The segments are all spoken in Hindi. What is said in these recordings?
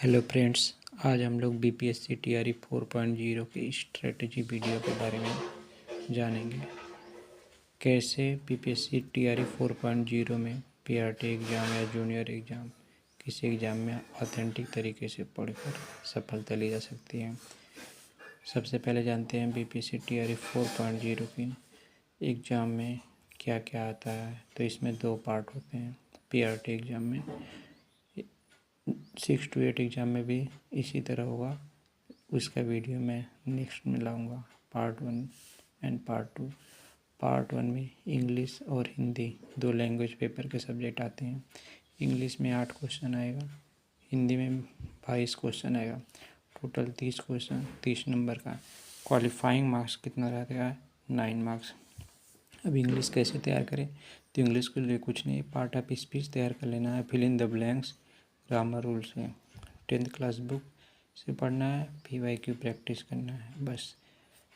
हेलो फ्रेंड्स, आज हम लोग बीपीएससी टीआरई 4.0 की स्ट्रेटजी वीडियो के बारे में जानेंगे। कैसे बीपीएससी टीआरई 4.0 में पीआरटी एग्ज़ाम या जूनियर एग्ज़ाम किसी एग्ज़ाम में ऑथेंटिक तरीके से पढ़कर सफलता ली जा सकती है। सबसे पहले जानते हैं बीपीएससी टीआरई 4.0 की एग्ज़ाम में क्या क्या आता है। तो इसमें 2 पार्ट होते हैं। पीआरटी एग्ज़ाम में 6 to 8 एग्ज़ाम में भी इसी तरह होगा। उसका वीडियो मैं नेक्स्ट में लाऊंगा, पार्ट 1 एंड पार्ट 2। पार्ट 1 में इंग्लिश और हिंदी 2 लैंग्वेज पेपर के सब्जेक्ट आते हैं। इंग्लिश में 8 क्वेश्चन आएगा, हिंदी में 22 क्वेश्चन आएगा। टोटल 30 क्वेश्चन, 30 नंबर का। क्वालिफाइंग मार्क्स कितना रहेगा? 9 मार्क्स। अब इंग्लिश कैसे तैयार करें? तो इंग्लिश के लिए कुछ नहीं, पार्ट ऑफ स्पीच तैयार कर लेना है, fill in the blanks, grammar rules है, 10th क्लास बुक से पढ़ना है, PYQ प्रैक्टिस करना है। बस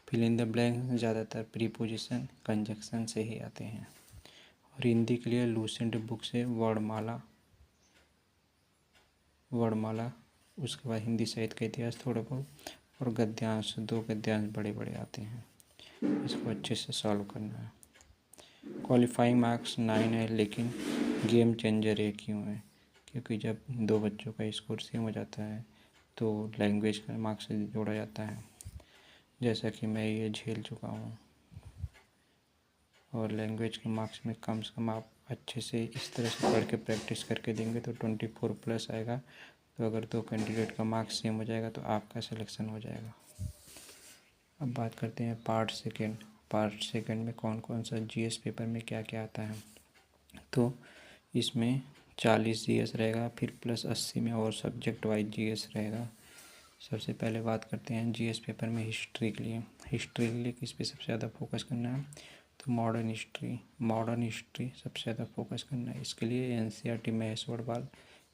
फिल इन द ब्लैंक ज़्यादातर प्रीपोजिशन कंजक्शन से ही आते हैं। और हिंदी के लिए लूसेंट बुक से वर्णमाला, उसके बाद हिंदी साहित्य का इतिहास थोड़ा बहुत, और गद्यांश 2 गद्यांश बड़े बड़े आते हैं। इसको अच्छे से सॉल्व करना है। क्वालिफाइंग मार्क्स 9 है, लेकिन गेम चेंजर एक क्यों है? क्योंकि जब 2 बच्चों का स्कोर सेम हो जाता है तो लैंग्वेज का मार्क्स से जोड़ा जाता है, जैसा कि मैं ये झेल चुका हूँ। और लैंग्वेज के मार्क्स में कम से कम आप अच्छे से इस तरह से पढ़ के प्रैक्टिस करके देंगे तो 24+ आएगा। तो अगर 2 कैंडिडेट का मार्क्स सेम हो जाएगा तो आपका सिलेक्शन हो जाएगा। अब बात करते हैं पार्ट सेकेंड में कौन कौन सा जीएस पेपर में क्या क्या आता है। तो इसमें 40 जीएस रहेगा, फिर प्लस 80 में और सब्जेक्ट वाइज जीएस रहेगा। सबसे पहले बात करते हैं जीएस पेपर में हिस्ट्री के लिए। हिस्ट्री के लिए किस पे सबसे ज़्यादा फोकस करना है? तो मॉडर्न हिस्ट्री सबसे ज़्यादा फोकस करना है। इसके लिए एनसीईआरटी महेश वर्डवाल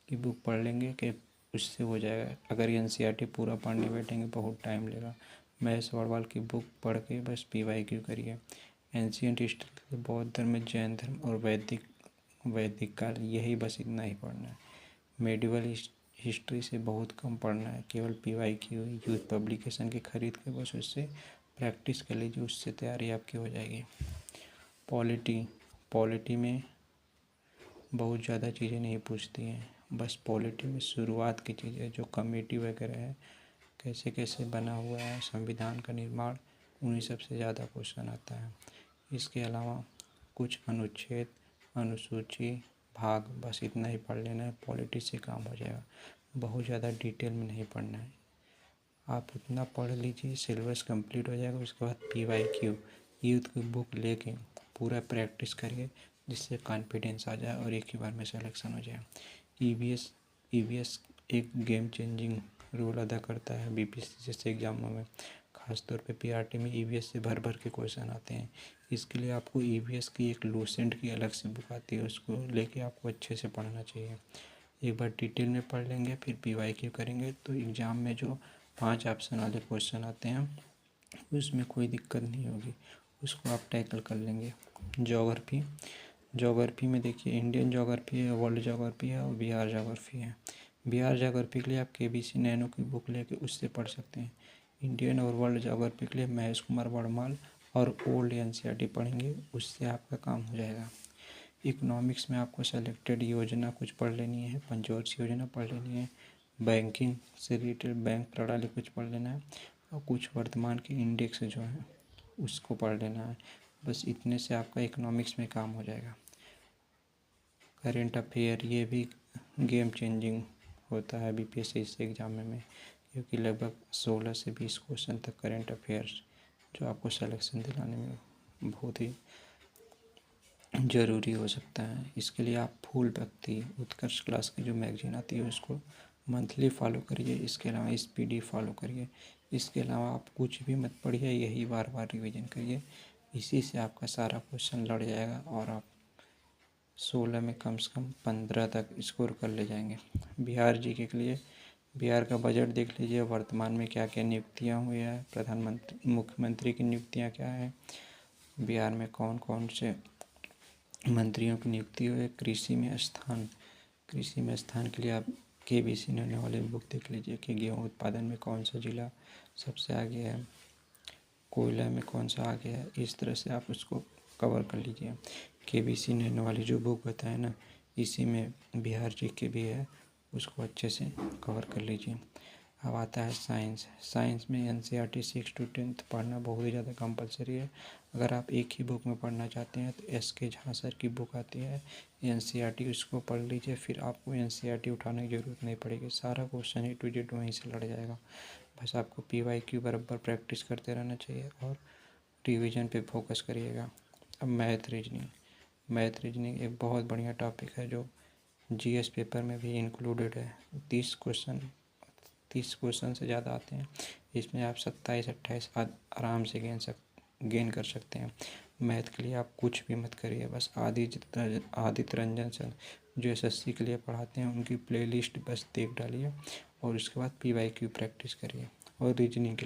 की बुक पढ़ लेंगे कि उससे हो जाएगा। अगर एनसीईआरटी पूरा पढ़ने बैठेंगे बहुत टाइम लेगा। महेश वर्डवाल की बुक पढ़ के बस PYQ करिए। एंशिएंट हिस्ट्री, बौद्ध धर्म, जैन धर्म और वैदिक काल, यही बस इतना ही पढ़ना है। मेडिवल हिस्ट्री से बहुत कम पढ़ना है, केवल PYQ यूथ पब्लिकेशन के खरीद के बस उससे प्रैक्टिस कर लीजिए, उससे तैयारी आपकी हो जाएगी। पॉलिटी में बहुत ज़्यादा चीज़ें नहीं पूछती हैं। बस पॉलिटी में शुरुआत की चीज़ें जो कमेटी वगैरह है, कैसे कैसे बना हुआ है संविधान का निर्माण, उन्हीं सबसे ज़्यादा क्वेश्चन आता है। इसके अलावा कुछ अनुच्छेद, अनुसूची, भाग, बस इतना ही पढ़ लेना है, पॉलिटी से काम हो जाएगा। बहुत ज़्यादा डिटेल में नहीं पढ़ना है। आप उतना पढ़ लीजिए, सिलेबस कंप्लीट हो जाएगा। उसके बाद PYQ यूथ की बुक लेके पूरा प्रैक्टिस करिए, जिससे कॉन्फिडेंस आ जाए और एक ही बार में सिलेक्शन हो जाए। EVS एक गेम चेंजिंग रोल अदा करता है बीपीएससी जैसे एग्जामों में। खासतौर पे पीआरटी में EVS से भर भर के क्वेश्चन आते हैं। इसके लिए आपको EVS की एक लूसेंट की अलग से बुक आती है, उसको लेके आपको अच्छे से पढ़ना चाहिए। एक बार डिटेल में पढ़ लेंगे, फिर PYQ करेंगे तो एग्ज़ाम में जो 5 ऑप्शन वाले क्वेश्चन आते हैं उसमें कोई दिक्कत नहीं होगी, उसको आप टैकल कर लेंगे। ज्योग्राफी में देखिए, इंडियन ज्योग्राफी है, वर्ल्ड ज्योग्राफी है और बिहार ज्योग्राफी है। बिहार ज्योग्राफी के लिए आप KBC नैनो की बुक लेके उससे पढ़ सकते हैं। इंडियन और वर्ल्ड ज्योग्राफी के लिए महेश कुमार वर्णमाल और ओल्ड NCERT पढ़ेंगे, उससे आपका काम हो जाएगा। इकोनॉमिक्स में आपको सेलेक्टेड योजना कुछ पढ़ लेनी है, पंचवर्षीय योजना पढ़ लेनी है, बैंकिंग से रिलेटेड बैंक प्रणाली कुछ पढ़ लेना है, और कुछ वर्तमान के इंडेक्स जो हैं उसको पढ़ लेना है। बस इतने से आपका इकोनॉमिक्स में काम हो जाएगा। करेंट अफेयर, ये भी गेम चेंजिंग होता है बीपीएससी से एग्जाम में, क्योंकि लगभग 16 से 20 क्वेश्चन तक करेंट अफेयर्स जो आपको सिलेक्शन दिलाने में बहुत ही ज़रूरी हो सकता है। इसके लिए आप फूल व्यक्ति उत्कर्ष क्लास की जो मैगजीन आती है उसको मंथली फॉलो करिए। इसके अलावा SPD फॉलो करिए। इसके अलावा आप कुछ भी मत पढ़िए, यही बार बार रिवीजन करिए। इसी से आपका सारा क्वेश्चन लड़ जाएगा और आप 16 में कम से कम 15 तक स्कोर कर ले जाएंगे। बिहार जीके के लिए बिहार का बजट देख लीजिए, वर्तमान में क्या क्या नियुक्तियाँ हुई है, प्रधानमंत्री मुख्यमंत्री की नियुक्तियाँ क्या है, बिहार में कौन कौन से मंत्रियों की नियुक्ति हुई है। कृषि में स्थान के लिए आप KBC ने होने वाली बुक देख लीजिए कि गेहूँ उत्पादन में कौन सा जिला सबसे आगे है, कोयला में कौन सा आगे है। इस तरह से आप उसको कवर कर लीजिए। KBC ने होने वाली जो बुक बताए ना, इसी में बिहार जीके भी है, उसको अच्छे से कवर कर लीजिए। अब आता है साइंस। साइंस में NCERT 6 to 10 पढ़ना बहुत ही ज़्यादा कंपलसरी है। अगर आप एक ही बुक में पढ़ना चाहते हैं तो SK झा सर की बुक आती है NCERT, उसको पढ़ लीजिए, फिर आपको NCERT उठाने की ज़रूरत नहीं पड़ेगी। सारा क्वेश्चन A to Z वहीं से लड़ जाएगा। बस आपको PYQ बराबर प्रैक्टिस करते रहना चाहिए और रिवीजन पे फोकस करिएगा। अब मैथ रीजनिंग एक बहुत बढ़िया टॉपिक है जो GS पेपर में भी इंक्लूडेड है। 30 क्वेश्चन से ज़्यादा आते हैं। इसमें आप 27-28 आराम से गेन कर सकते हैं। मैथ के लिए आप कुछ भी मत करिए, बस आदित्य रंजन सर जो SSC के लिए पढ़ाते हैं उनकी प्लेलिस्ट बस देख डालिए और उसके बाद PYQ प्रैक्टिस करिए। और रीजनिंग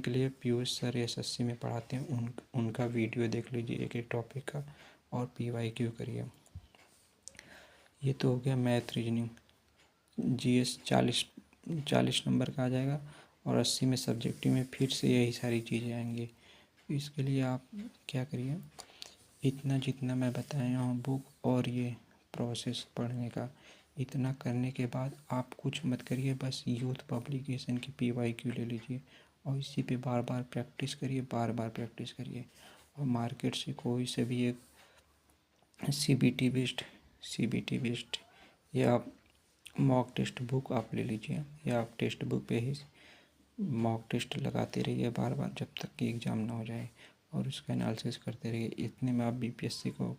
के लिए पीयूष सर SSC में पढ़ाते हैं, उनका वीडियो देख लीजिए एक एक टॉपिक का और PYQ करिए। ये तो हो गया मैथ रीजनिंग। GS 40 नंबर का आ जाएगा और 80 में सब्जेक्टिव में फिर से यही सारी चीज़ें आएंगी। इसके लिए आप क्या करिए, इतना जितना मैं बताया हूँ बुक और ये प्रोसेस पढ़ने का, इतना करने के बाद आप कुछ मत करिए, बस यूथ पब्लिकेशन की PYQ ले लीजिए और इसी पे बार बार प्रैक्टिस करिए। और मार्केट से कोई से भी एक CBT बेस्ड या मॉक टेस्ट बुक आप ले लीजिए, या आप टेस्ट बुक पे ही मॉक टेस्ट लगाते रहिए बार बार जब तक कि एग्ज़ाम ना हो जाए और उसका एनालिसिस करते रहिए। इतने में आप BPSC को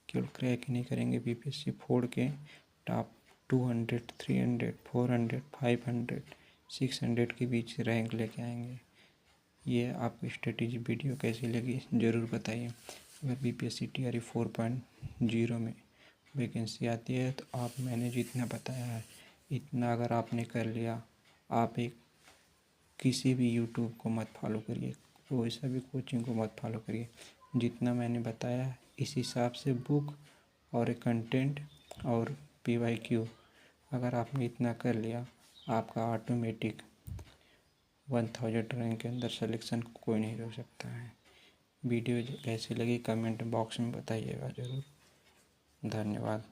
केवल क्रैक ही नहीं करेंगे, BPSC फोड़ के टॉप 200, 300, 400, 500, 600 के बीच रैंक लेके आएंगे। ये आपको स्ट्रेटेजी वीडियो कैसी लगी ज़रूर बताइए। अगर BPSC TRE 4.0 में वैकेंसी आती है तो आप, मैंने जितना बताया है इतना अगर आपने कर लिया, आप एक किसी भी यूट्यूब को मत फॉलो करिए, कोई सा भी कोचिंग को मत फॉलो करिए। जितना मैंने बताया इस हिसाब से बुक और कंटेंट और PYQ अगर आपने इतना कर लिया, आपका ऑटोमेटिक 1000 रैंक के अंदर सिलेक्शन कोई नहीं रोक सकता है। वीडियो कैसी लगी कमेंट बॉक्स में बताइएगा ज़रूर। धन्यवाद।